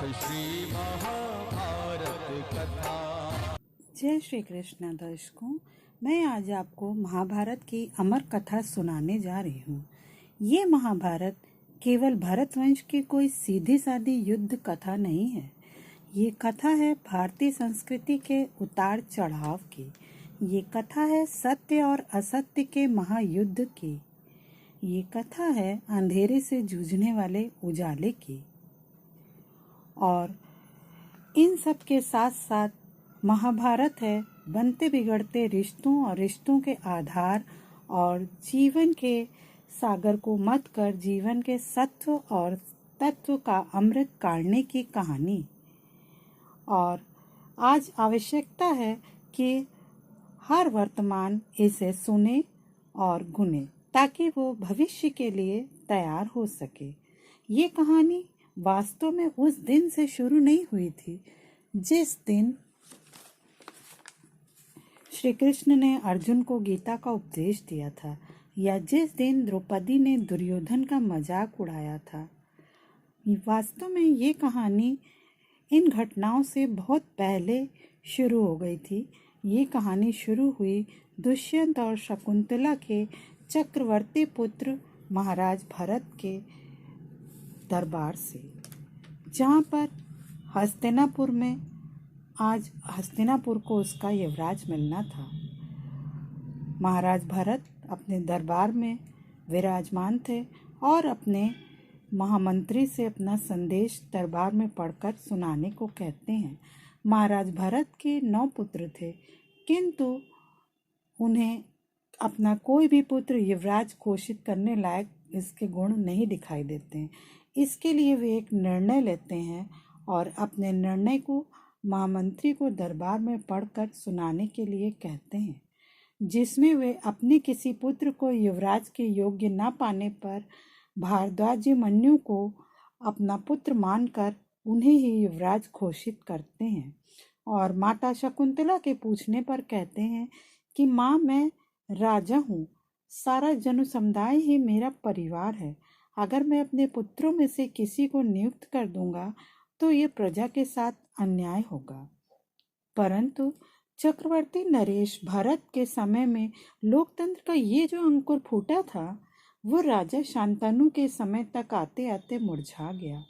श्री महाभारत कथा। जय श्री कृष्ण दर्शकों, मैं आज आपको महाभारत की अमर कथा सुनाने जा रही हूँ। ये महाभारत केवल भरतवंश की कोई सीधी सादी युद्ध कथा नहीं है। ये कथा है भारतीय संस्कृति के उतार चढ़ाव की। ये कथा है सत्य और असत्य के महायुद्ध की। ये कथा है अंधेरे से जूझने वाले उजाले की। और इन सब के साथ साथ महाभारत है बनते बिगड़ते रिश्तों और रिश्तों के आधार और जीवन के सागर को मत कर जीवन के सत्व और तत्व का अमृत काढ़ने की कहानी। और आज आवश्यकता है कि हर वर्तमान इसे सुने और गुने ताकि वो भविष्य के लिए तैयार हो सके। ये कहानी वास्तव में उस दिन से शुरू नहीं हुई थी जिस दिन श्री कृष्ण ने अर्जुन को गीता का उपदेश दिया था, या जिस दिन द्रौपदी ने दुर्योधन का मजाक उड़ाया था। वास्तव में ये कहानी इन घटनाओं से बहुत पहले शुरू हो गई थी। ये कहानी शुरू हुई दुष्यंत और शकुंतला के चक्रवर्ती पुत्र महाराज भरत के दरबार से, जहाँ पर हस्तिनापुर में आज हस्तिनापुर को उसका युवराज मिलना था। महाराज भरत अपने दरबार में विराजमान थे और अपने महामंत्री से अपना संदेश दरबार में पढ़कर सुनाने को कहते हैं। महाराज भरत के 9 पुत्र थे, किंतु उन्हें अपना कोई भी पुत्र युवराज घोषित करने लायक इसके गुण नहीं दिखाई देते हैं। इसके लिए वे एक निर्णय लेते हैं और अपने निर्णय को महामंत्री को दरबार में पढ़कर सुनाने के लिए कहते हैं, जिसमें वे अपने किसी पुत्र को युवराज के योग्य न पाने पर भारद्वाजमन्यु को अपना पुत्र मानकर उन्हें ही युवराज घोषित करते हैं। और माता शकुंतला के पूछने पर कहते हैं कि माँ, मैं राजा हूँ, सारा जनु समुदाय ही मेरा परिवार है। अगर मैं अपने पुत्रों में से किसी को नियुक्त कर दूंगा तो ये प्रजा के साथ अन्याय होगा। परंतु चक्रवर्ती नरेश भरत के समय में लोकतंत्र का ये जो अंकुर फूटा था, वो राजा शांतनु के समय तक आते आते मुरझा गया।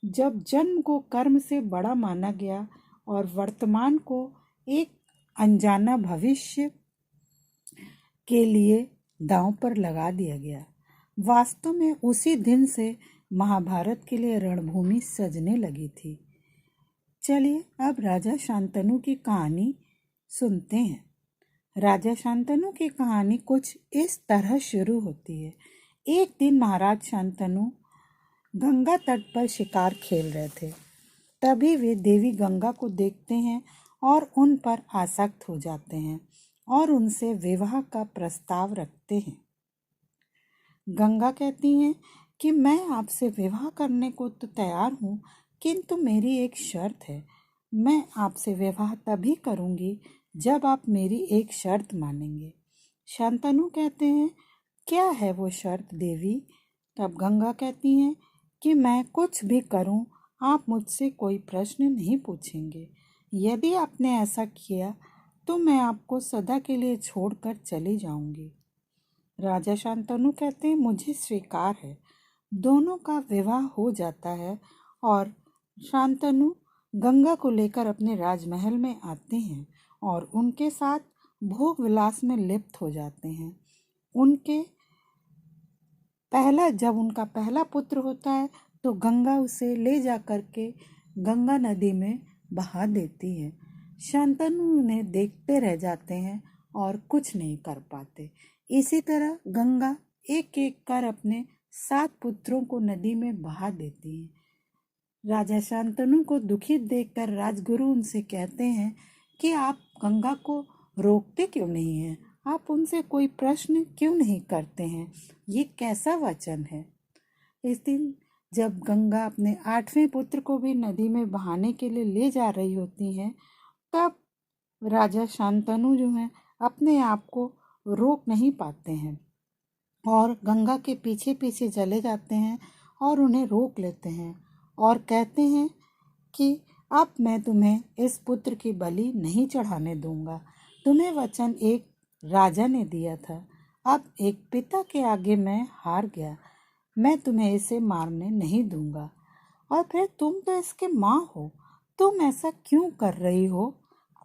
जब जन्म को कर्म से बड़ा माना गया और वर्तमान को एक अनजाना भविष्य के लिए दांव पर लगा दिया गया। वास्तव में उसी दिन से महाभारत के लिए रणभूमि सजने लगी थी। चलिए अब राजा शांतनु की कहानी सुनते हैं। राजा शांतनु की कहानी कुछ इस तरह शुरू होती है। एक दिन महाराज शांतनु गंगा तट पर शिकार खेल रहे थे। तभी वे देवी गंगा को देखते हैं और उन पर आसक्त हो जाते हैं और उनसे विवाह का प्रस्ताव रखते हैं। गंगा कहती हैं कि मैं आपसे विवाह करने को तो तैयार हूँ, किंतु मेरी एक शर्त है। मैं आपसे विवाह तभी करूँगी जब आप मेरी एक शर्त मानेंगे। शांतनु कहते हैं, क्या है वो शर्त देवी? तब गंगा कहती हैं कि मैं कुछ भी करूँ, आप मुझसे कोई प्रश्न नहीं पूछेंगे। यदि आपने ऐसा किया तो मैं आपको सदा के लिए छोड़कर चली जाऊंगी। राजा शांतनु कहते हैं, मुझे स्वीकार है। दोनों का विवाह हो जाता है और शांतनु गंगा को लेकर अपने राजमहल में आते हैं और उनके साथ भोग विलास में लिप्त हो जाते हैं। जब उनका पहला पुत्र होता है तो गंगा उसे ले जा कर के गंगा नदी में बहा देती है। शांतनु उन्हें देखते रह जाते हैं और कुछ नहीं कर पाते। इसी तरह गंगा एक एक कर अपने 7 पुत्रों को नदी में बहा देती है। राजा शांतनु को दुखित देखकर राजगुरु उनसे कहते हैं कि आप गंगा को रोकते क्यों नहीं हैं? आप उनसे कोई प्रश्न क्यों नहीं करते हैं? ये कैसा वचन है? इस दिन जब गंगा अपने 8वें पुत्र को भी नदी में बहाने के लिए ले जा रही होती हैं, तब राजा शांतनु जो हैं अपने आप को रोक नहीं पाते हैं और गंगा के पीछे पीछे चले जाते हैं और उन्हें रोक लेते हैं और कहते हैं कि अब मैं तुम्हें इस पुत्र की बलि नहीं चढ़ाने दूंगा। तुम्हें वचन एक राजा ने दिया था, अब एक पिता के आगे मैं हार गया। मैं तुम्हें इसे मारने नहीं दूंगा। और फिर तुम तो इसके माँ हो, तुम ऐसा क्यों कर रही हो?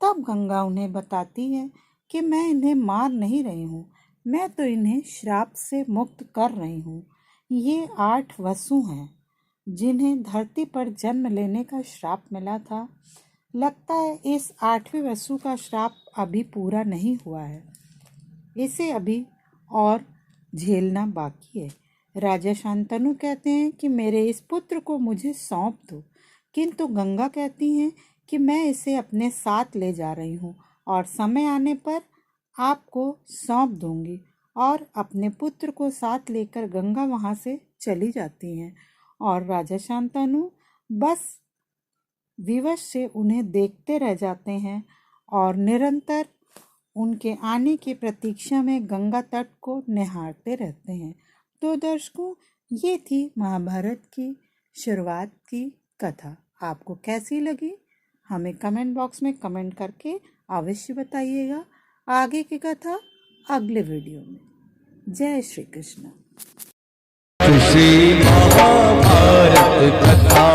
तब गंगा उन्हें बताती है कि मैं इन्हें मार नहीं रही हूँ, मैं तो इन्हें श्राप से मुक्त कर रही हूँ। ये 8 वसु हैं जिन्हें धरती पर जन्म लेने का श्राप मिला था। लगता है इस 8वें वसु का श्राप अभी पूरा नहीं हुआ है, इसे अभी और झेलना बाकी है। राजा शांतनु कहते हैं कि मेरे इस पुत्र को मुझे सौंप दो, किंतु गंगा कहती हैं कि मैं इसे अपने साथ ले जा रही हूँ और समय आने पर आपको सौंप दूंगी। और अपने पुत्र को साथ लेकर गंगा वहाँ से चली जाती हैं और राजा शांतनु बस विवश से उन्हें देखते रह जाते हैं और निरंतर उनके आने की प्रतीक्षा में गंगा तट को निहारते रहते हैं। तो दर्शकों, ये थी महाभारत की शुरुआत की कथा। आपको कैसी लगी हमें कमेंट बॉक्स में कमेंट करके अवश्य बताइएगा। आगे की कथा अगले वीडियो में। जय श्री कृष्ण। श्री महाभारत कथा।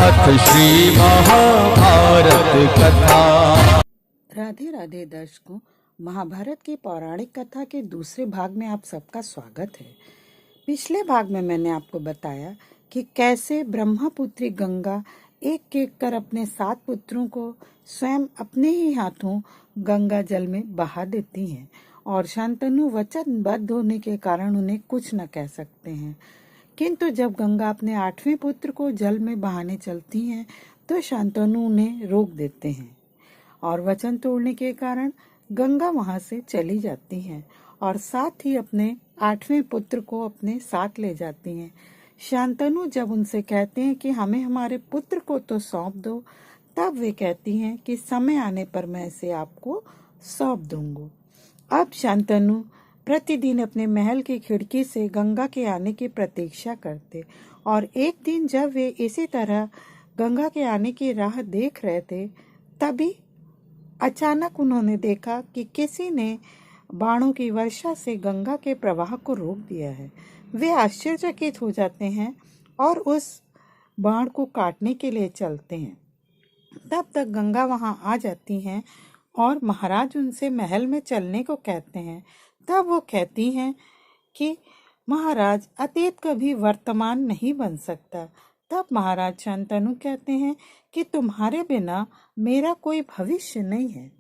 अथ श्री महाभारत कथा। राधे राधे दर्शकों, महाभारत की पौराणिक कथा के दूसरे भाग में आप सबका स्वागत है। पिछले भाग में मैंने आपको बताया कि कैसे ब्रह्मपुत्री गंगा एक एक कर अपने 7 पुत्रों को स्वयं अपने ही हाथों गंगा जल में बहा देती हैं और शांतनु वचनबद्ध होने के कारण उन्हें कुछ न कह सकते हैं। किंतु जब गंगा अपने 8वें पुत्र को जल में बहाने चलती हैं तो शांतनु उन्हें रोक देते हैं और वचन तोड़ने के कारण गंगा वहां से चली जाती हैं और साथ ही अपने 8वें पुत्र को अपने साथ ले जाती हैं। शांतनु जब उनसे कहते हैं कि हमें हमारे पुत्र को तो सौंप दो, तब वे कहती हैं कि समय आने पर मैं इसे आपको सौंप दूंगा। अब शांतनु प्रतिदिन अपने महल की खिड़की से गंगा के आने की प्रतीक्षा करते और एक दिन जब वे इसी तरह गंगा के आने की राह देख रहे थे, तभी अचानक उन्होंने देखा कि किसी ने बाणों की वर्षा से गंगा के प्रवाह को रोक दिया है। वे आश्चर्यचकित हो जाते हैं और उस बाण को काटने के लिए चलते हैं। तब तक गंगा वहां आ जाती हैं और महाराज उनसे महल में चलने को कहते हैं। तब वो कहती हैं कि महाराज, अतीत कभी वर्तमान नहीं बन सकता। तब महाराज शांतनु कहते हैं कि तुम्हारे बिना मेरा कोई भविष्य नहीं है।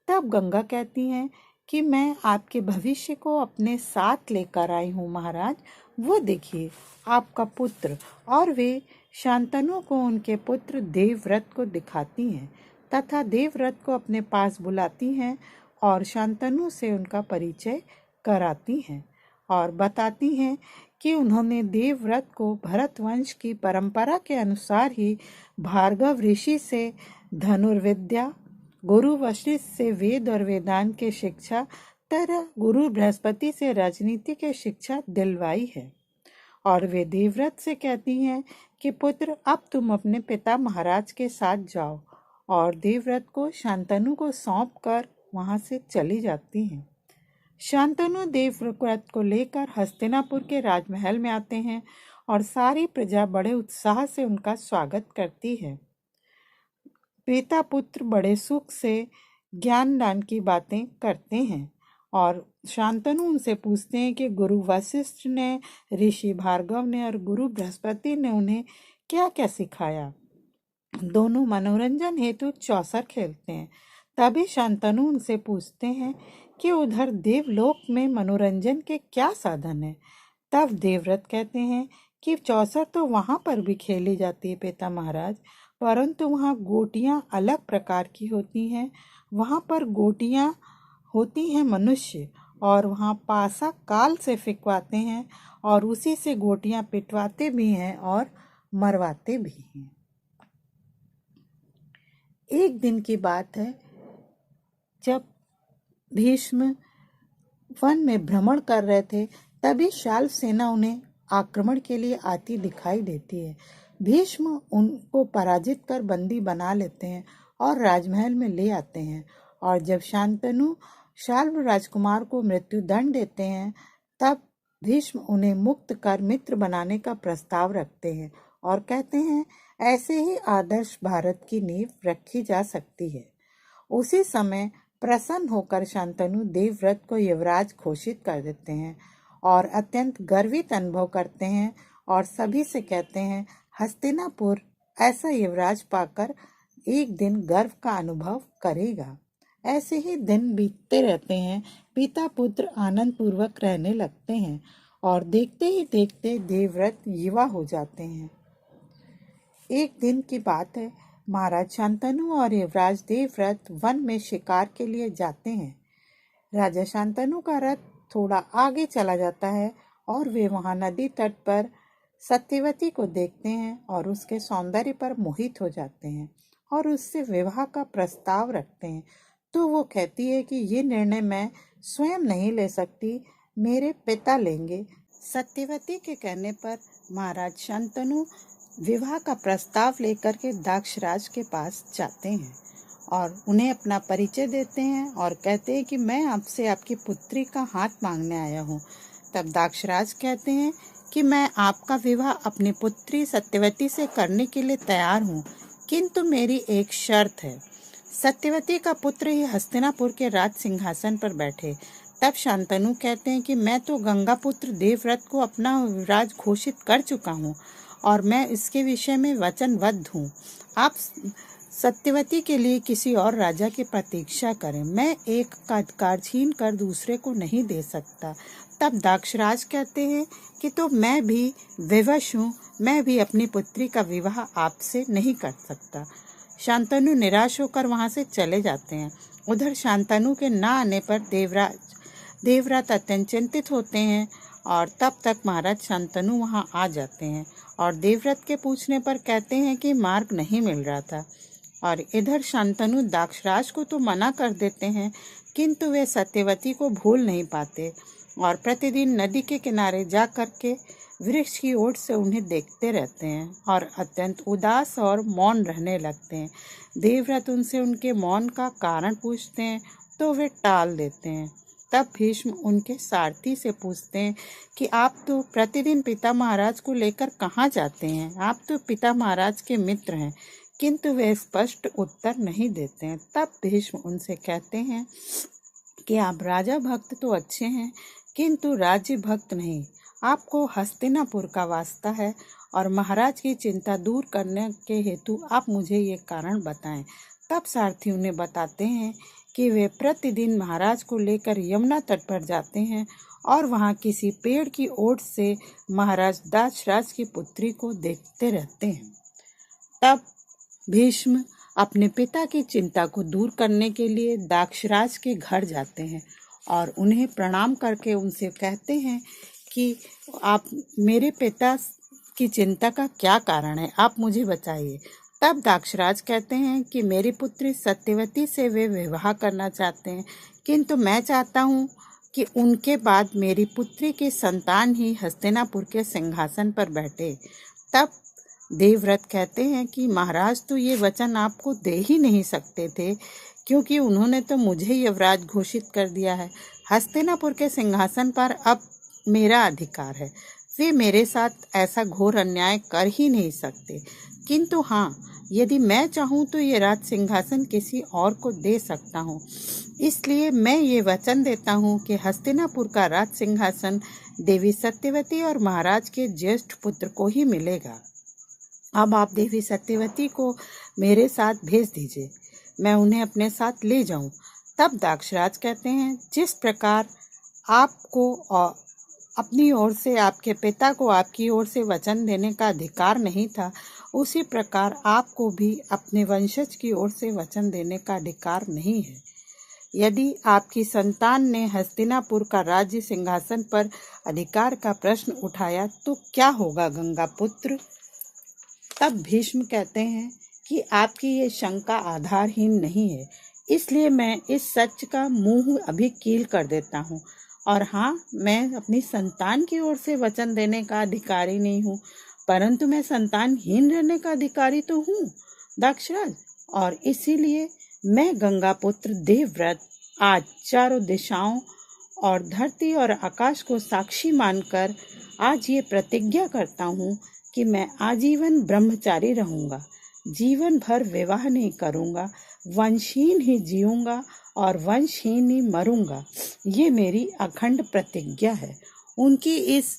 तब गंगा कहती हैं कि मैं आपके भविष्य को अपने साथ लेकर आई हूँ महाराज, वो देखिए आपका पुत्र। और वे शांतनु को उनके पुत्र देवव्रत को दिखाती हैं तथा देवव्रत को अपने पास बुलाती हैं और शांतनु से उनका परिचय कराती हैं और बताती हैं कि उन्होंने देवव्रत को भरत वंश की परंपरा के अनुसार ही भार्गव ऋषि से धनुर्विद्या, गुरु वशिष्ठ से वेद और वेदांत की शिक्षा तरह गुरु बृहस्पति से राजनीति की शिक्षा दिलवाई है। और वे देवव्रत से कहती हैं कि पुत्र, अब तुम अपने पिता महाराज के साथ जाओ। और देवव्रत को शांतनु को सौंप कर वहां से चली जाती हैं। शांतनु देवव्रत को लेकर हस्तिनापुर के राजमहल में आते हैं और सारी प्रजा बड़े उत्साह से उनका स्वागत करती है। पिता पुत्र बड़े सुख से ज्ञान दान की बातें करते हैं और शांतनु उनसे पूछते हैं कि गुरु वशिष्ठ ने, ऋषि भार्गव ने और गुरु बृहस्पति ने उन्हें क्या क्या सिखाया। दोनों मनोरंजन हेतु चौसर खेलते हैं। तभी शांतनु उनसे पूछते हैं कि उधर देवलोक में मनोरंजन के क्या साधन है। तब देवव्रत कहते हैं कि चौसर तो वहां पर भी खेली जाती है पिता महाराज, परंतु वहाँ गोटियां अलग प्रकार की होती हैं। वहाँ पर गोटियां होती हैं मनुष्य और वहाँ पासा काल से फिकवाते हैं और उसी से गोटियां पिटवाते भी हैं और मरवाते भी हैं। एक दिन की बात है, जब भीष्म वन में भ्रमण कर रहे थे, तभी शाल्व सेना उन्हें आक्रमण के लिए आती दिखाई देती है। भीष्म उनको पराजित कर बंदी बना लेते हैं और राजमहल में ले आते हैं, और जब शांतनु शाल्व राजकुमार को मृत्यु दंड देते हैं तब भीष्म उन्हें मुक्त कर मित्र बनाने का प्रस्ताव रखते हैं और कहते हैं ऐसे ही आदर्श भारत की नींव रखी जा सकती है। उसी समय प्रसन्न होकर शांतनु देवव्रत को युवराज घोषित कर देते हैं और अत्यंत गर्वित अनुभव करते हैं और सभी से कहते हैं हस्तिनापुर ऐसा युवराज पाकर एक दिन गर्व का अनुभव करेगा। ऐसे ही दिन बीतते रहते हैं। पिता पुत्र आनंद पूर्वक रहने लगते हैं और देखते ही देखते देवव्रत युवा हो जाते हैं। एक दिन की बात है, महाराज शांतनु और युवराज देवव्रत वन में शिकार के लिए जाते हैं। राजा शांतनु का रथ थोड़ा आगे चला जाता है और वे वहां नदी तट पर सत्यवती को देखते हैं और उसके सौंदर्य पर मोहित हो जाते हैं और उससे विवाह का प्रस्ताव रखते हैं। तो वो कहती है कि ये निर्णय मैं स्वयं नहीं ले सकती, मेरे पिता लेंगे। सत्यवती के कहने पर महाराज शांतनु विवाह का प्रस्ताव लेकर के दाक्षराज के पास जाते हैं और उन्हें अपना परिचय देते हैं और कहते हैं कि मैं आपसे आपकी पुत्री का हाथ मांगने आया हूँ। तब दाक्षराज कहते हैं कि मैं आपका विवाह अपनी पुत्री सत्यवती से करने के लिए तैयार हूँ, किंतु मेरी एक शर्त है, सत्यवती का पुत्र ही हस्तिनापुर के राज सिंहासन पर बैठे। तब शांतनु कहते हैं कि मैं तो गंगा पुत्र देवव्रत को अपना राज घोषित कर चुका हूँ और मैं इसके विषय में वचनबद्ध हूँ। आप सत्यवती के लिए किसी और राजा की प्रतीक्षा करें, मैं एक का अधिकार छीन कर दूसरे को नहीं दे सकता। तब दाक्षराज कहते हैं कि तो मैं भी विवश हूँ, मैं भी अपनी पुत्री का विवाह आपसे नहीं कर सकता। शांतनु निराश होकर वहां से चले जाते हैं। उधर शांतनु के ना आने पर देवव्रत अत्यंत चिंतित होते हैं और तब तक महाराज शांतनु वहां आ जाते हैं और देवव्रत के पूछने पर कहते हैं कि मार्ग नहीं मिल रहा था। और इधर शांतनु दाक्षराज को तो मना कर देते हैं, किंतु वे सत्यवती को भूल नहीं पाते और प्रतिदिन नदी के किनारे जा कर के वृक्ष की ओर से उन्हें देखते रहते हैं और अत्यंत उदास और मौन रहने लगते हैं। देवव्रत उनसे उनके मौन का कारण पूछते हैं तो वे टाल देते हैं। तब भीष्म उनके सारथी से पूछते हैं कि आप तो प्रतिदिन पिता महाराज को लेकर कहाँ जाते हैं, आप तो पिता महाराज के मित्र हैं, किंतु वे स्पष्ट उत्तर नहीं देते हैं। तब भीष्म उनसे कहते हैं कि आप राजा भक्त तो अच्छे हैं, किंतु राज्य भक्त नहीं। आपको हस्तिनापुर का वास्ता है और महाराज की चिंता दूर करने के हेतु आप मुझे ये कारण बताएं। तब सारथी उन्हें बताते हैं कि वे प्रतिदिन महाराज को लेकर यमुना तट पर जाते हैं और वहाँ किसी पेड़ की ओट से महाराज दाक्षराज की पुत्री को देखते रहते हैं। तब भीष्म अपने पिता की चिंता को दूर करने के लिए दाक्षराज के घर जाते हैं और उन्हें प्रणाम करके उनसे कहते हैं कि आप मेरे पिता की चिंता का क्या कारण है, आप मुझे बताइए। तब दाक्षराज कहते हैं कि मेरी पुत्री सत्यवती से वे विवाह करना चाहते हैं, किंतु मैं चाहता हूँ कि उनके बाद मेरी पुत्री की संतान ही हस्तिनापुर के सिंहासन पर बैठे। तब देवव्रत कहते हैं कि महाराज तो ये वचन आपको दे ही नहीं सकते थे, क्योंकि उन्होंने तो मुझे युवराज घोषित कर दिया है। हस्तिनापुर के सिंहासन पर अब मेरा अधिकार है, वे मेरे साथ ऐसा घोर अन्याय कर ही नहीं सकते। किंतु हाँ, यदि मैं चाहूँ तो ये राज सिंहासन किसी और को दे सकता हूँ, इसलिए मैं ये वचन देता हूँ कि हस्तिनापुर का राज सिंहासन देवी सत्यवती और महाराज के ज्येष्ठ पुत्र को ही मिलेगा। अब आप देवी सत्यवती को मेरे साथ भेज दीजिए, मैं उन्हें अपने साथ ले जाऊं। तब दाक्षराज कहते हैं, जिस प्रकार आपको अपनी ओर से आपके पिता को आपकी ओर से वचन देने का अधिकार नहीं था, उसी प्रकार आपको भी अपने वंशज की ओर से वचन देने का अधिकार नहीं है। यदि आपकी संतान ने हस्तिनापुर का राज्य सिंहासन पर अधिकार का प्रश्न उठाया तो क्या होगा गंगा पुत्र। तब भीष्म कहते हैं कि आपकी ये शंका आधारहीन नहीं है, इसलिए मैं इस सच का मुंह अभी कील कर देता हूँ। और हाँ, मैं अपनी संतान की ओर से वचन देने का अधिकारी नहीं हूँ, परंतु मैं संतानहीन रहने का अधिकारी तो हूँ दक्षराज। और इसीलिए मैं गंगा पुत्र देवव्रत आज चारों दिशाओं और धरती और आकाश को साक्षी मानकर आज ये प्रतिज्ञा करता हूँ कि मैं आजीवन ब्रह्मचारी रहूंगा, जीवन भर विवाह नहीं करूंगा, वंशहीन ही जीऊंगा और वंशहीन ही मरूंगा। ये मेरी अखंड प्रतिज्ञा है। उनकी इस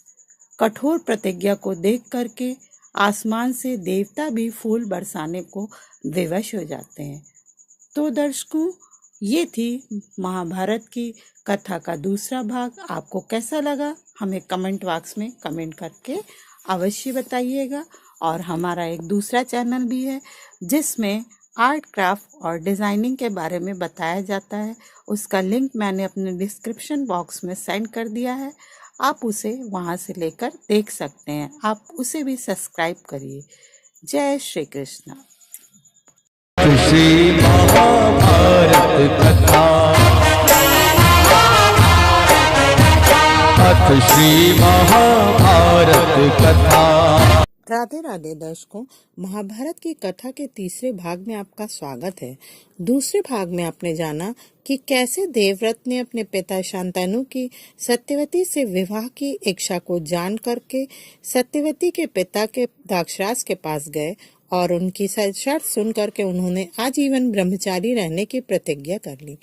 कठोर प्रतिज्ञा को देख करके आसमान से देवता भी फूल बरसाने को विवश हो जाते हैं। तो दर्शकों, ये थी महाभारत की कथा का दूसरा भाग। आपको कैसा लगा हमें कमेंट बॉक्स में कमेंट करके अवश्य बताइएगा। और हमारा एक दूसरा चैनल भी है जिसमें आर्ट क्राफ्ट और डिज़ाइनिंग के बारे में बताया जाता है। उसका लिंक मैंने अपने डिस्क्रिप्शन बॉक्स में सेंड कर दिया है, आप उसे वहां से लेकर देख सकते हैं। आप उसे भी सब्सक्राइब करिए। जय श्री कृष्ण। श्री महाभारत कथा अथ श्री महाभारत कथा। राधे राधे दर्शकों, महाभारत की कथा के तीसरे भाग में आपका स्वागत है। दूसरे भाग में आपने जाना कि कैसे देवव्रत ने अपने पिता शांतनु की सत्यवती से विवाह की इच्छा को जान करके सत्यवती के पिता के दाक्षराज के पास गए और उनकी शर्त सुन करके उन्होंने आजीवन ब्रह्मचारी रहने की प्रतिज्ञा कर ली।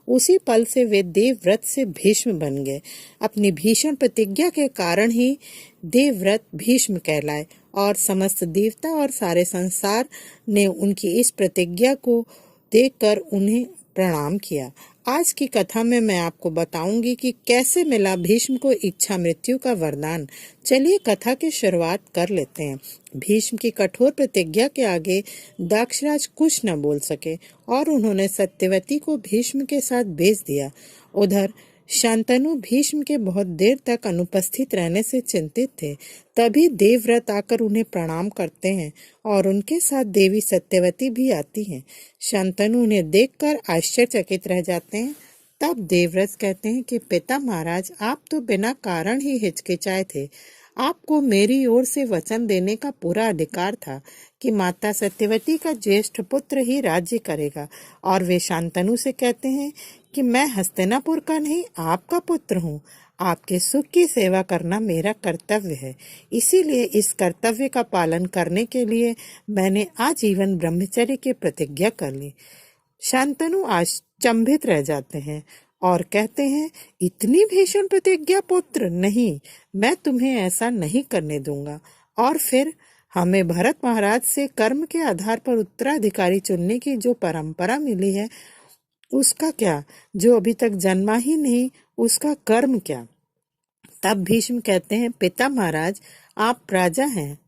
उसी पल से वे देवव्रत से भीष्म बन गए। अपनी भीषण प्रतिज्ञा के कारण ही देवव्रत भीष्म कहलाए और समस्त देवता और सारे संसार ने उनकी इस प्रतिज्ञा को देखकर उन्हें प्रणाम किया। आज की कथा में मैं आपको बताऊंगी कि कैसे मिला भीष्म को इच्छा मृत्यु का वरदान। चलिए कथा की शुरुआत कर लेते हैं। भीष्म की कठोर प्रतिज्ञा के आगे दाक्षराज कुछ न बोल सके और उन्होंने सत्यवती को भीष्म के साथ भेज दिया। उधर शांतनु भीष्म के बहुत देर तक अनुपस्थित रहने से चिंतित थे। तभी देवव्रत आकर उन्हें प्रणाम करते हैं और उनके साथ देवी सत्यवती भी आती हैं। शांतनु उन्हें देखकर आश्चर्यचकित रह जाते हैं। तब देवव्रत कहते हैं कि पिता महाराज, आप तो बिना कारण ही हिचकिचाए थे। आपको मेरी ओर से वचन देने का पूरा अधिकार था कि माता सत्यवती का ज्येष्ठ पुत्र ही राज्य करेगा। और वे शांतनु से कहते हैं कि मैं हस्तिनापुर का नहीं, आपका पुत्र हूँ। आपके सुख की सेवा करना मेरा कर्तव्य है। इसीलिए इस कर्तव्य का पालन करने के लिए मैंने आजीवन ब्रह्मचर्य की प्रतिज्ञा कर ली। शांतनु अचंभित रह जाते हैं और कहते हैं, इतनी भीषण प्रतिज्ञा पुत्र? नहीं, मैं तुम्हें ऐसा नहीं करने दूंगा। और फिर हमें भरत महाराज से कर्म के आधार पर उत्तराधिकारी चुनने की जो परंपरा मिली है, उसका क्या? जो अभी तक जन्मा ही नहीं, उसका कर्म क्या? तब भीष्म कहते हैं, पिता महाराज, आप राजा हैं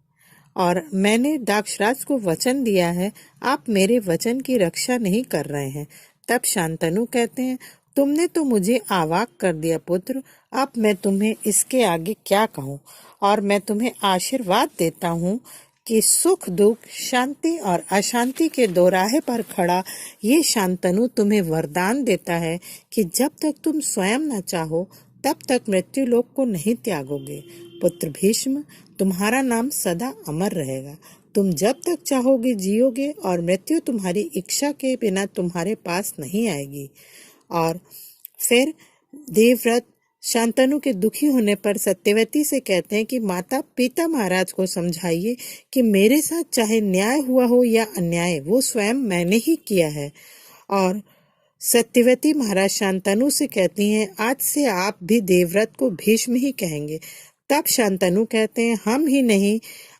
और मैंने दाक्षराज को वचन दिया है, आप मेरे वचन की रक्षा नहीं कर रहे हैं। तब शांतनु कहते हैं, तुमने तो मुझे आवाक कर दिया पुत्र, अब मैं तुम्हें इसके आगे क्या कहूँ। और मैं तुम्हें आशीर्वाद देता हूँ कि सुख दुख, शांति और अशांति के दोराहे पर खड़ा ये शांतनु तुम्हें वरदान देता है कि जब तक तुम स्वयं न चाहो तब तक मृत्यु लोक को नहीं त्यागोगे। पुत्र भीष्म, तुम्हारा नाम सदा अमर रहेगा। तुम जब तक चाहोगे जियोगे और मृत्यु तुम्हारी इच्छा के बिना तुम्हारे पास नहीं आएगी। और फिर देवव्रत शांतनु के दुखी होने पर सत्यवती से कहते हैं कि माता पिता महाराज को समझाइए कि मेरे साथ चाहे न्याय हुआ हो या अन्याय, वो स्वयं मैंने ही किया है। और सत्यवती महाराज शांतनु से कहती हैं, आज से आप भी देवव्रत को भीष्म ही कहेंगे। तब शांतनु कहते हैं, हम ही नहीं,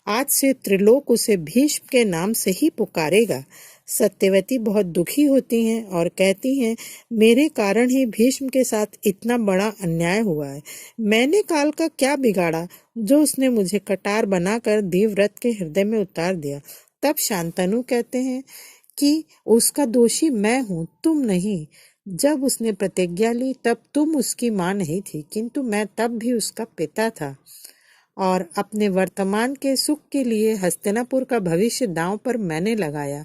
आज से त्रिलोक उसे भीष्म के नाम से ही पुकारेगा। सत्यवती बहुत दुखी होती हैं और कहती हैं, मेरे कारण ही भीष्म के साथ इतना बड़ा अन्याय हुआ है। मैंने काल का क्या बिगाड़ा जो उसने मुझे कटार बनाकर देवव्रत के हृदय में उतार दिया। तब शांतनु कहते हैं कि उसका दोषी मैं हूँ, तुम नहीं। जब उसने प्रतिज्ञा ली तब तुम उसकी माँ नहीं थी, किंतु मैं तब भी उसका पिता था और अपने वर्तमान के सुख के लिए हस्तिनापुर का भविष्य दांव पर मैंने लगाया।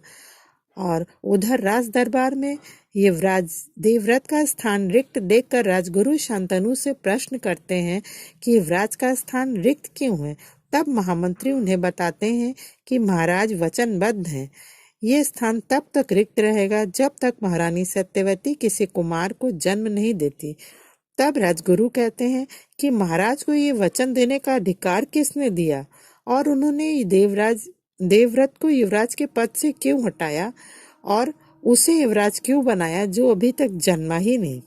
और उधर राज दरबार में युवराज देवव्रत का स्थान रिक्त देखकर राजगुरु शांतनु से प्रश्न करते हैं कि युवराज का स्थान रिक्त क्यों है। तब महामंत्री उन्हें बताते हैं कि महाराज वचनबद्ध हैं, ये स्थान तब तक रिक्त रहेगा जब तक महारानी सत्यवती किसी कुमार को जन्म नहीं देती। तब राजगुरु कहते हैं कि महाराज को ये वचन देने का अधिकार किसने दिया और उन्होंने देवव्रत को युवराज के पद से क्यों हटाया और उसे युवराज क्यों बनाया जो अभी तक जन्मा ही नहीं।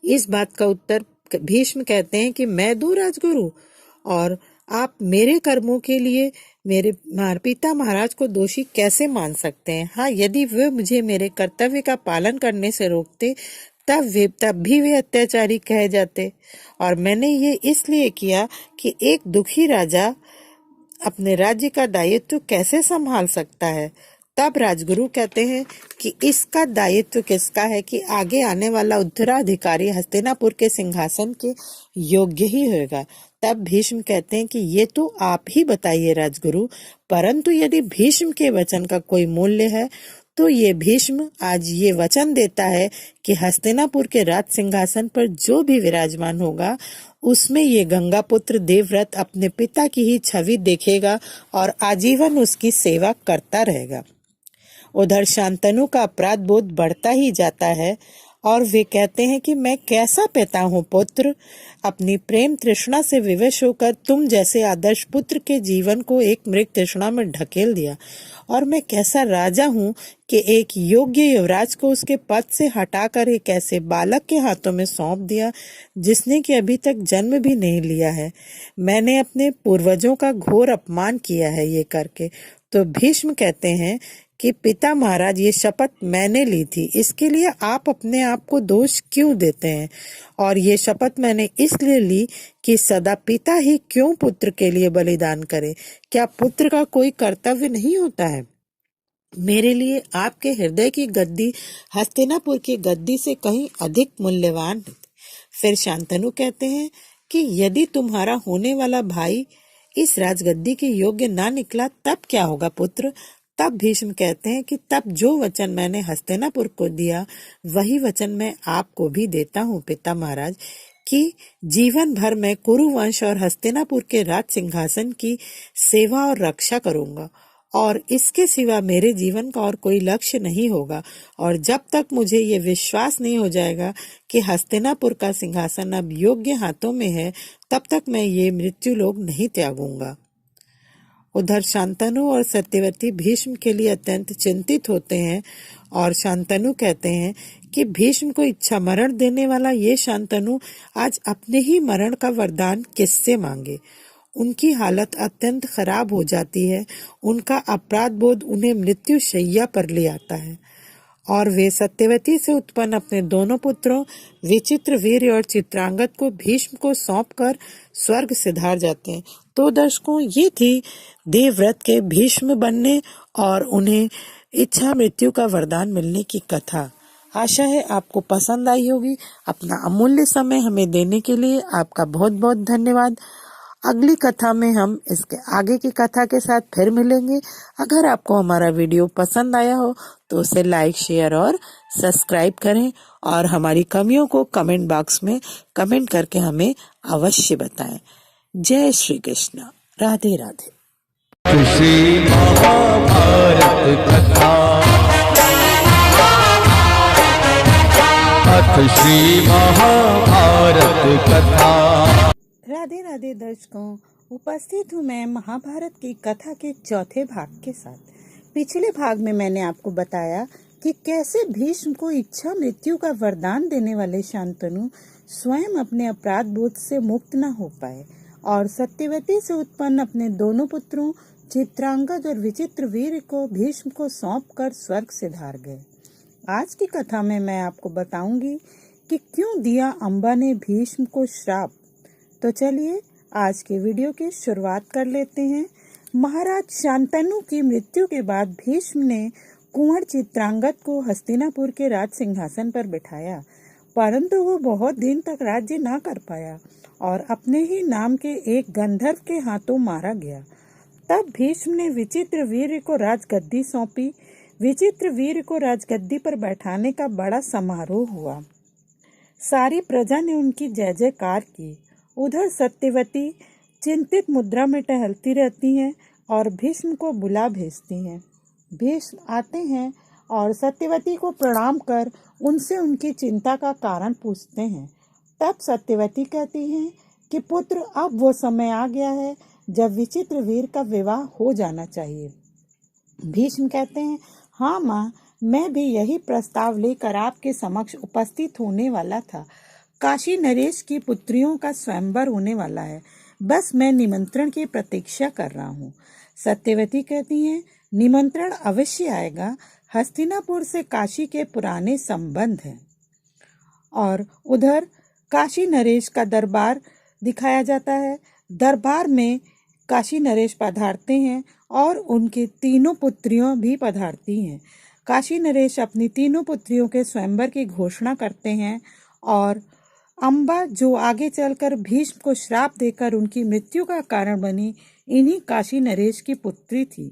इस बात का उत्तर भीष्म कहते हैं कि मैं दूं राजगुरु, और आप मेरे कर्मों के लिए मेरे पिता महाराज को दोषी कैसे मान सकते हैं। हाँ, यदि वे मुझे मेरे कर्तव्य का पालन करने से रोकते तब भी वे अत्याचारी कहे जाते, और मैंने ये इसलिए किया कि एक दुखी राजा अपने राज्य का दायित्व कैसे संभाल सकता है। तब राजगुरु कहते हैं कि इसका दायित्व किसका है कि आगे आने वाला उत्तराधिकारी हस्तिनापुर के सिंहासन के योग्य ही होगा। तब भीष्म कहते हैं कि ये तो आप ही बताइए राजगुरु, परंतु यदि भीष्म के वचन का कोई मूल्य है तो ये भीष्म आज ये वचन देता है कि हस्तिनापुर के राज सिंहासन पर जो भी विराजमान होगा उसमें ये गंगापुत्र देवव्रत अपने पिता की ही छवि देखेगा और आजीवन उसकी सेवा करता रहेगा। उधर शांतनु का अपराध बोध बढ़ता ही जाता है और वे कहते हैं कि मैं कैसा पिता हूँ पुत्र, अपनी प्रेम तृष्णा से विवश होकर तुम जैसे आदर्श पुत्र के जीवन को एक मृग तृष्णा में ढकेल दिया, और मैं कैसा राजा हूँ कि एक योग्य युवराज को उसके पद से हटाकर एक ऐसे बालक के हाथों में सौंप दिया जिसने कि अभी तक जन्म भी नहीं लिया है। मैंने अपने पूर्वजों का घोर अपमान किया है ये करके। तो भीष्म कहते हैं कि पिता महाराज, ये शपथ मैंने ली थी, इसके लिए आप अपने आप को दोष क्यों देते हैं। और ये शपथ मैंने इसलिए ली कि सदा पिता ही क्यों पुत्र के लिए बलिदान करे। क्या पुत्र का कोई कर्तव्य नहीं होता है। मेरे लिए आपके हृदय की गद्दी हस्तिनापुर की गद्दी से कहीं अधिक मूल्यवान है। फिर शांतनु कहते हैं कि यदि तुम्हारा होने वाला भाई इस राजगद्दी के योग्य ना निकला तब क्या होगा पुत्र। तब भीष्म कहते हैं कि तब जो वचन मैंने हस्तिनापुर को दिया वही वचन मैं आपको भी देता हूँ पिता महाराज, कि जीवन भर मैं कुरुवंश और हस्तिनापुर के राज सिंहासन की सेवा और रक्षा करूंगा, और इसके सिवा मेरे जीवन का और कोई लक्ष्य नहीं होगा। और जब तक मुझे ये विश्वास नहीं हो जाएगा कि हस्तिनापुर का सिंहासन अब योग्य हाथों में है, तब तक मैं ये मृत्यु लोक नहीं त्यागूंगा। उधर शांतनु और सत्यवती भीष्म के लिए अत्यंत चिंतित होते हैं, और शांतनु कहते हैं कि भीष्म को इच्छा मरण देने वाला ये शांतनु आज अपने ही मरण का वरदान किससे मांगे। उनकी हालत अत्यंत खराब हो जाती है, उनका अपराध बोध उन्हें मृत्यु शैया पर ले आता है, और वे सत्यवती से उत्पन्न अपने दोनों पुत्रों विचित्रवीर्य और चित्रांगद को भीष्म को सौंपकर स्वर्ग सिधार जाते हैं। तो दर्शकों, ये थी देवव्रत के भीष्म बनने और उन्हें इच्छा मृत्यु का वरदान मिलने की कथा। आशा है आपको पसंद आई होगी। अपना अमूल्य समय हमें देने के लिए आपका बहुत बहुत धन्यवाद। अगली कथा में हम इसके आगे की कथा के साथ फिर मिलेंगे। अगर आपको हमारा वीडियो पसंद आया हो तो उसे लाइक, शेयर और सब्सक्राइब करें, और हमारी कमियों को कमेंट बॉक्स में कमेंट करके हमें अवश्य बताएं। जय श्री कृष्ण। राधे राधे। श्री महाभारत कथा। अथ श्री महाभारत कथा। राधे राधे दर्शकों, उपस्थित हूँ मैं महाभारत की कथा के चौथे भाग के साथ। पिछले भाग में मैंने आपको बताया कि कैसे भीष्म को इच्छा मृत्यु का वरदान देने वाले शांतनु स्वयं अपने अपराध बोध से मुक्त न हो पाए और सत्यवती से उत्पन्न अपने दोनों पुत्रों चित्रांगद और विचित्रवीर्य को भीष्म को सौंपकर स्वर्ग सिधार गए। आज की कथा में मैं आपको बताऊंगी कि क्यों दिया अम्बा ने भीष्म को श्राप। तो चलिए आज के वीडियो की शुरुआत कर लेते हैं। महाराज शांतनु की मृत्यु के बाद भीष्म ने कुंवर चित्रांगद को हस्तिनापुर के राज सिंहासन पर बिठाया, परंतु वो बहुत दिन तक राज्य ना कर पाया और अपने ही नाम के एक गंधर्व के हाथों मारा गया। तब भीष्म ने विचित्रवीर्य को राजगद्दी सौंपी। विचित्रवीर्य को राजगद्दी पर बैठाने का बड़ा समारोह हुआ। सारी प्रजा ने उनकी जय जयकार की। उधर सत्यवती चिंतित मुद्रा में टहलती रहती हैं और भीष्म को बुला भेजती हैं। भीष्म आते हैं और सत्यवती को प्रणाम कर उनसे उनकी चिंता का कारण पूछते हैं। तब सत्यवती कहती हैं कि पुत्र, अब वो समय आ गया है जब विचित्रवीर का विवाह हो जाना चाहिए। भीष्म कहते हैं, हाँ माँ, मैं भी यही प्रस्ताव लेकर आपके समक्ष उपस्थित होने वाला था। काशी नरेश की पुत्रियों का स्वयंवर होने वाला है, बस मैं निमंत्रण की प्रतीक्षा कर रहा हूँ। सत्यवती कहती हैं, निमंत्रण अवश्य आएगा। हस्तिनापुर से काशी के पुराने संबंध हैं। और उधर काशी नरेश का दरबार दिखाया जाता है। दरबार में काशी नरेश पधारते हैं और उनकी तीनों पुत्रियों भी पधारती हैं। काशी नरेश अपनी तीनों पुत्रियों के स्वयंवर की घोषणा करते हैं और अम्बा, जो आगे चलकर भीष्म को श्राप देकर उनकी मृत्यु का कारण बनी, इन्हीं काशी नरेश की पुत्री थी।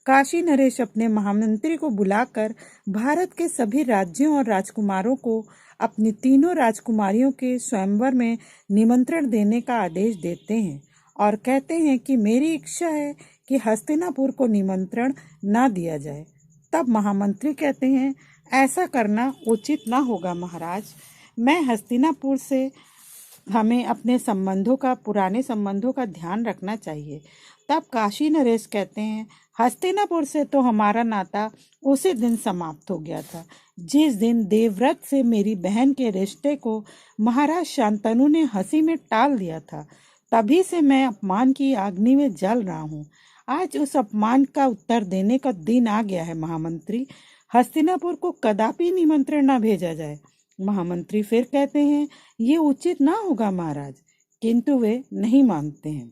काशी नरेश अपने महामंत्री को बुलाकर भारत के सभी राज्यों और राजकुमारों को अपनी तीनों राजकुमारियों के स्वयंवर में निमंत्रण देने का आदेश देते हैं और कहते हैं कि मेरी इच्छा है कि हस्तिनापुर को निमंत्रण ना दिया जाए। तब महामंत्री कहते हैं, ऐसा करना उचित ना होगा महाराज। मैं हस्तिनापुर से हमें अपने पुराने संबंधों का ध्यान रखना चाहिए। तब काशी नरेश कहते हैं, हस्तिनापुर से तो हमारा नाता उसी दिन समाप्त हो गया था जिस दिन देवव्रत से मेरी बहन के रिश्ते को महाराज शांतनु ने हंसी में टाल दिया था। तभी से मैं अपमान की अग्नि में जल रहा हूँ। आज उस अपमान का उत्तर देने का दिन आ गया है महामंत्री। हस्तिनापुर को कदापि निमंत्रण न भेजा जाए। महामंत्री फिर कहते हैं, ये उचित ना होगा महाराज, किंतु वे नहीं मानते हैं।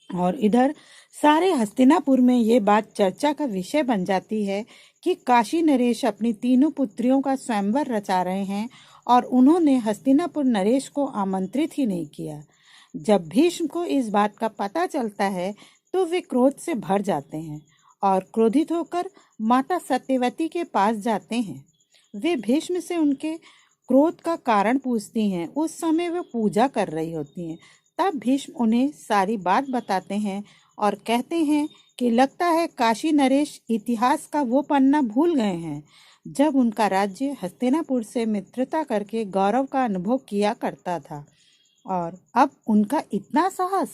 और इधर सारे हस्तिनापुर में ये बात चर्चा का विषय बन जाती है कि काशी नरेश अपनी तीनों पुत्रियों का स्वयंवर रचा रहे हैं और उन्होंने हस्तिनापुर नरेश को आमंत्रित ही नहीं किया। जब भीष्म को इस बात का पता चलता है तो वे क्रोध से भर जाते हैं और क्रोधित होकर माता सत्यवती के पास जाते हैं। वे भीष्म से उनके क्रोध का कारण पूछती हैं। उस समय वे पूजा कर रही होती हैं। तब भीष्म उन्हें सारी बात बताते हैं और कहते हैं कि लगता है काशी नरेश इतिहास का वो पन्ना भूल गए हैं जब उनका राज्य हस्तिनापुर से मित्रता करके गौरव का अनुभव किया करता था, और अब उनका इतना साहस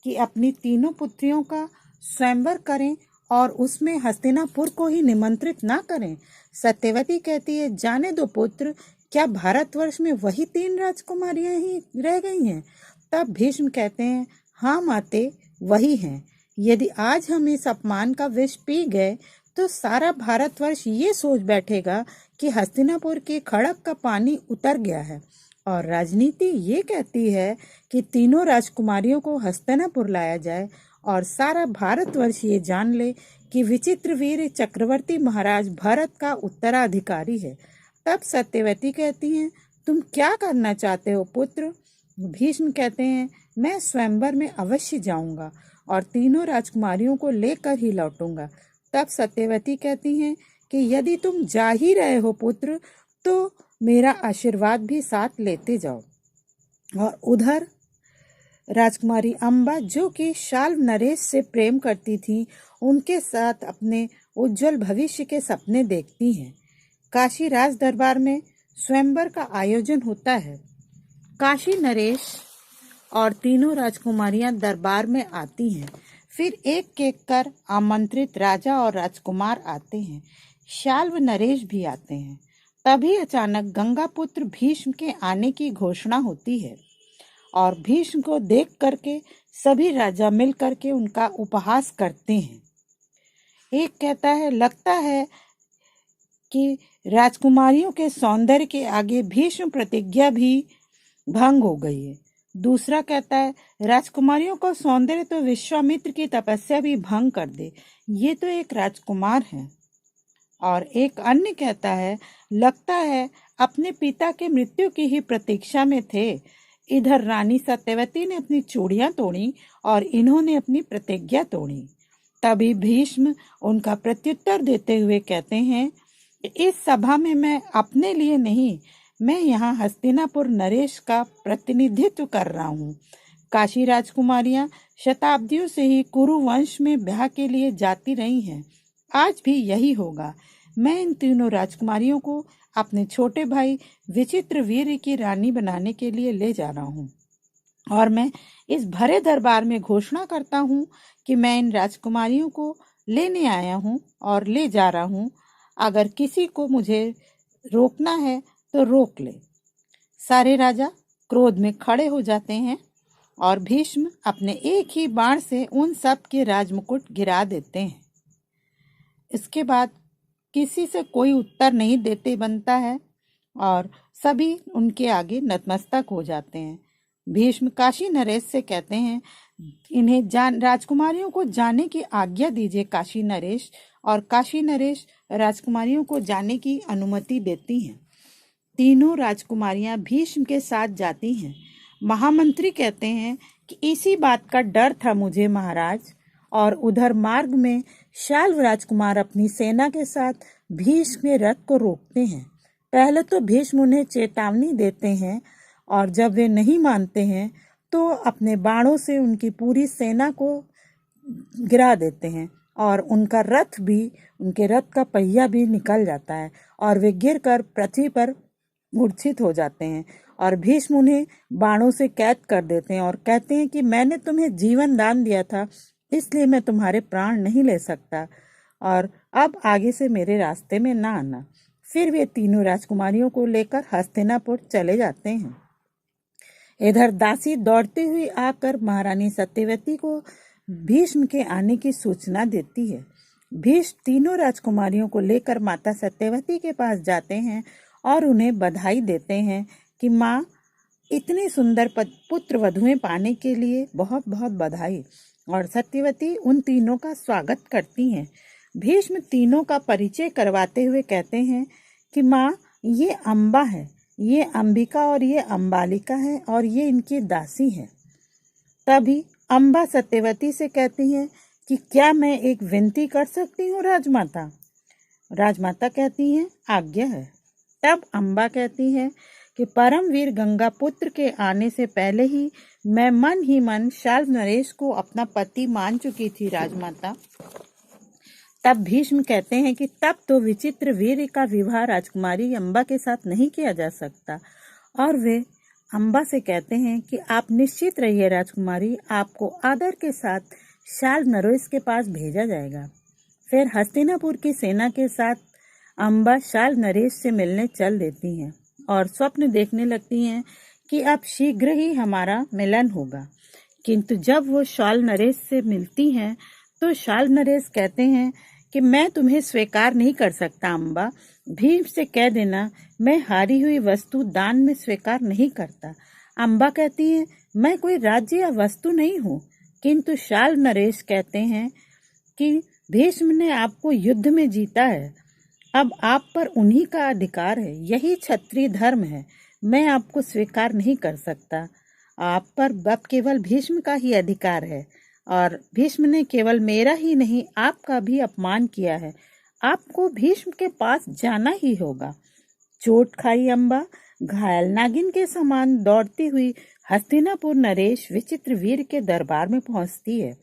कि अपनी तीनों पुत्रियों का स्वयंवर करें और उसमें हस्तिनापुर को ही निमंत्रित ना करें। सत्यवती कहती है, जाने दो पुत्र, क्या भारतवर्ष में वही 3 राजकुमारियां ही रह गई हैं? तब भीष्म कहते हैं, हाँ माते, वही हैं। यदि आज हम इस अपमान का विष पी गए तो सारा भारतवर्ष ये सोच बैठेगा कि हस्तिनापुर के खड़क का पानी उतर गया है, और राजनीति ये कहती है कि तीनों राजकुमारियों को हस्तिनापुर लाया जाए और सारा भारतवर्ष ये जान ले कि विचित्रवीर्य चक्रवर्ती महाराज भरत का उत्तराधिकारी है। तब सत्यवती कहती हैं, तुम क्या करना चाहते हो पुत्र? भीष्म कहते हैं, मैं स्वयंवर में अवश्य जाऊंगा और तीनों राजकुमारियों को लेकर ही लौटूंगा। तब सत्यवती कहती हैं कि यदि तुम जा ही रहे हो पुत्र, तो मेरा आशीर्वाद भी साथ लेते जाओ। और उधर राजकुमारी अम्बा, जो कि शाल्व नरेश से प्रेम करती थी, उनके साथ अपने उज्जवल भविष्य के सपने देखती हैं। काशी राज दरबार में स्वयंवर का आयोजन होता है। काशी नरेश और तीनों राजकुमारियां दरबार में आती हैं। फिर एक एक कर आमंत्रित राजा और राजकुमार आते हैं। शाल्व नरेश भी आते हैं। तभी अचानक गंगापुत्र भीष्म के आने की घोषणा होती है और भीष्म को देख करके सभी राजा मिल करके उनका उपहास करते हैं। एक कहता है, लगता है कि राजकुमारियों के सौंदर्य के आगे भीष्म प्रतिज्ञा भी भंग हो गई है। दूसरा कहता है, राजकुमारियों का सौंदर्य तो विश्वामित्र की तपस्या भी भंग कर दे, ये तो एक राजकुमार है। और एक अन्य कहता है, लगता है अपने पिता के मृत्यु की ही प्रतीक्षा में थे। इधर रानी सत्यवती ने अपनी चूड़ियां तोड़ी और इन्होंने अपनी प्रतिज्ञा तोड़ी। तभी भीष्म उनका प्रत्युत्तर देते हुए कहते हैं, इस सभा में मैं अपने लिए नहीं, मैं यहाँ हस्तिनापुर नरेश का प्रतिनिधित्व कर रहा हूँ। काशी राजकुमारियां शताब्दियों से ही कुरु वंश में ब्याह के लिए जाती रही हैं। आज भी यही होगा। मैं इन तीनों राजकुमारियों को अपने छोटे भाई विचित्रवीर्य की रानी बनाने के लिए ले जा रहा हूँ, और मैं इस भरे दरबार में घोषणा करता हूँ कि मैं इन राजकुमारियों को लेने आया हूँ और ले जा रहा हूँ। अगर किसी को मुझे रोकना है तो रोक ले। सारे राजा क्रोध में खड़े हो जाते हैं और भीष्म अपने एक ही बाण से उन सब के राजमुकुट गिरा देते हैं। इसके बाद किसी से कोई उत्तर नहीं देते बनता है और सभी उनके आगे नतमस्तक हो जाते हैं। भीष्म काशी नरेश से कहते हैं, इन्हें राजकुमारियों को जाने की आज्ञा दीजिए काशी नरेश। और काशी नरेश राजकुमारियों को जाने की अनुमति देती हैं। तीनों राजकुमारियां भीष्म के साथ जाती हैं। महामंत्री कहते हैं कि इसी बात का डर था मुझे महाराज। और उधर मार्ग में शाल्व राजकुमार अपनी सेना के साथ भीष्म के रथ को रोकते हैं। पहले तो भीष्म उन्हें चेतावनी देते हैं और जब वे नहीं मानते हैं तो अपने बाणों से उनकी पूरी सेना को गिरा देते हैं और उनका रथ भी, उनके रथ का पहिया भी निकल जाता है और वे गिरकर पृथ्वी पर मूर्छित हो जाते हैं। और भीष्म उन्हें बाणों से कैद कर देते हैं और कहते हैं कि मैंने तुम्हें जीवन दान दिया था, इसलिए मैं तुम्हारे प्राण नहीं ले सकता और अब आगे से मेरे रास्ते में ना आना। फिर वे तीनों राजकुमारियों को लेकर हस्तिनापुर चले जाते हैं। इधर दासी दौड़ती हुई आकर महारानी सत्यवती को भीष्म के आने की सूचना देती है। भीष्म तीनों राजकुमारियों को लेकर माता सत्यवती के पास जाते हैं और उन्हें बधाई देते हैं कि माँ, इतनी सुंदर पुत्र वधुएं पाने के लिए बहुत बहुत बधाई। और सत्यवती उन तीनों का स्वागत करती हैं। भीष्म तीनों का परिचय करवाते हुए कहते हैं कि माँ, ये अम्बा है, ये अंबिका और ये अम्बालिका है और ये इनकी दासी है। तभी अम्बा सत्यवती से कहती हैं कि क्या मैं एक विनती कर सकती हूँ राजमाता? राजमाता कहती हैं, आज्ञा है। तब अम्बा कहती है कि परमवीर गंगा पुत्र के आने से पहले ही मैं मन ही मन शाल्व नरेश को अपना पति मान चुकी थी राजमाता। तब भीष्म कहते हैं कि तब तो विचित्र वीर का विवाह राजकुमारी अम्बा के साथ नहीं किया जा सकता। और वे अम्बा से कहते हैं कि आप निश्चित रहिए राजकुमारी, आपको आदर के साथ शाल्व नरेश के पास भेजा जाएगा। फिर हस्तिनापुर की सेना के साथ अम्बा शाल्व नरेश से मिलने चल देती हैं और स्वप्न देखने लगती हैं कि अब शीघ्र ही हमारा मिलन होगा। किंतु जब वो शाल्व नरेश से मिलती हैं तो शाल्व नरेश कहते हैं कि मैं तुम्हें स्वीकार नहीं कर सकता अम्बा, भीम से कह देना मैं हारी हुई वस्तु दान में स्वीकार नहीं करता। अम्बा कहती है, मैं कोई राज्य या वस्तु नहीं हूँ। किंतु शाल्व नरेश कहते हैं कि भीष्म ने आपको युद्ध में जीता है, अब आप पर उन्हीं का अधिकार है, यही क्षत्रिय धर्म है, मैं आपको स्वीकार नहीं कर सकता। आप पर अब केवल भीष्म का ही अधिकार है और भीष्म ने केवल मेरा ही नहीं आपका भी अपमान किया है, आपको भीष्म के पास जाना ही होगा। चोट खाई अम्बा घायल नागिन के समान दौड़ती हुई हस्तिनापुर नरेश विचित्रवीर के दरबार में पहुंचती है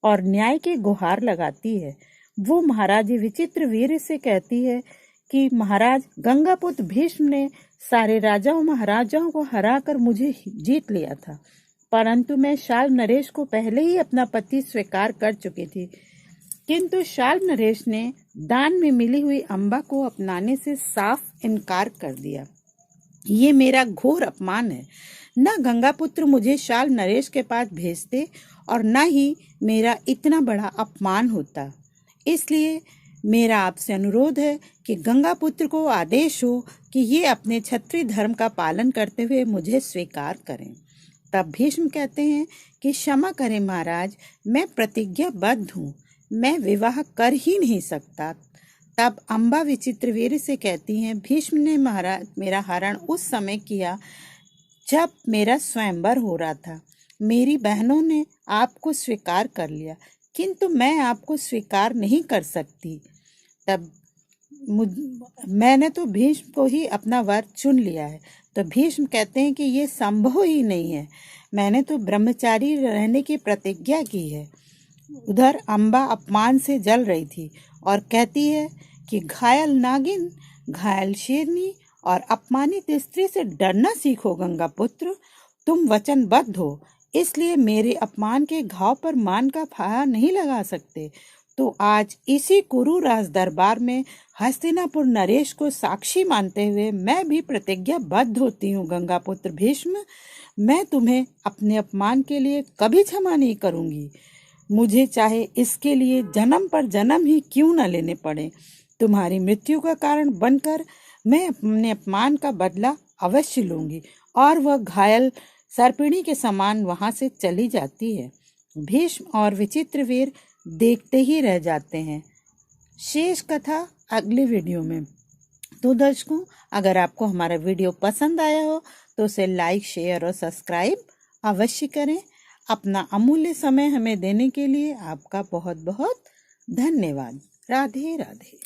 और न्याय की गुहार लगाती है। वो महाराज विचित्रवीर से कहती है कि महाराज, गंगापुत्र भीष्म ने सारे राजाओं महाराजाओं को हराकर मुझे जीत लिया था, परंतु मैं शाल्व नरेश को पहले ही अपना पति स्वीकार कर चुकी थी। किंतु शाल्व नरेश ने दान में मिली हुई अम्बा को अपनाने से साफ इनकार कर दिया। ये मेरा घोर अपमान है। न गंगापुत्र मुझे शाल्व नरेश के पास भेजते और न ही मेरा इतना बड़ा अपमान होता। इसलिए मेरा आपसे अनुरोध है कि गंगापुत्र को आदेश हो कि ये अपने क्षत्रिय धर्म का पालन करते हुए मुझे स्वीकार करें। तब भीष्म कहते हैं कि क्षमा करें महाराज, मैं प्रतिज्ञाबद्ध हूँ, मैं विवाह कर ही नहीं सकता। तब अम्बा विचित्रवीर से कहती हैं, भीष्म ने महाराज मेरा हरण उस समय किया जब मेरा स्वयंवर हो रहा था, मेरी बहनों ने आपको स्वीकार कर लिया, किंतु मैं आपको स्वीकार नहीं कर सकती। तब मैंने तो भीष्म को ही अपना वर चुन लिया है। तो भीष्म कहते हैं कि ये संभव ही नहीं है, मैंने तो ब्रह्मचारी रहने की प्रतिज्ञा की है। उधर अम्बा अपमान से जल रही थी और कहती है कि घायल नागिन, घायल शेरनी और अपमानित स्त्री से डरना सीखो गंगा पुत्र। तुम वचनबद्ध हो, इसलिए मेरे अपमान के घाव पर मान का फाहा नहीं लगा सकते। तो आज इसी कुरु राज दरबार में हस्तिनापुर नरेश को साक्षी मानते हुए मैं भी प्रतिज्ञाबद्ध होती हूँ गंगा पुत्र भीष्म। मैं तुम्हें अपने अपमान के लिए कभी क्षमा नहीं करूँगी, मुझे चाहे इसके लिए जन्म पर जन्म ही क्यों न लेने पड़े। तुम्हारी मृत्यु का कारण बनकर मैं अपने अपमान का बदला अवश्य लूंगी। और वह घायल सर्पिणी के समान वहां से चली जाती है। भीष्म और विचित्रवीर देखते ही रह जाते हैं। शेष कथा अगले वीडियो में। तो दर्शकों, अगर आपको हमारा वीडियो पसंद आया हो तो उसे लाइक, शेयर और सब्सक्राइब अवश्य करें। अपना अमूल्य समय हमें देने के लिए आपका बहुत बहुत धन्यवाद। राधे राधे।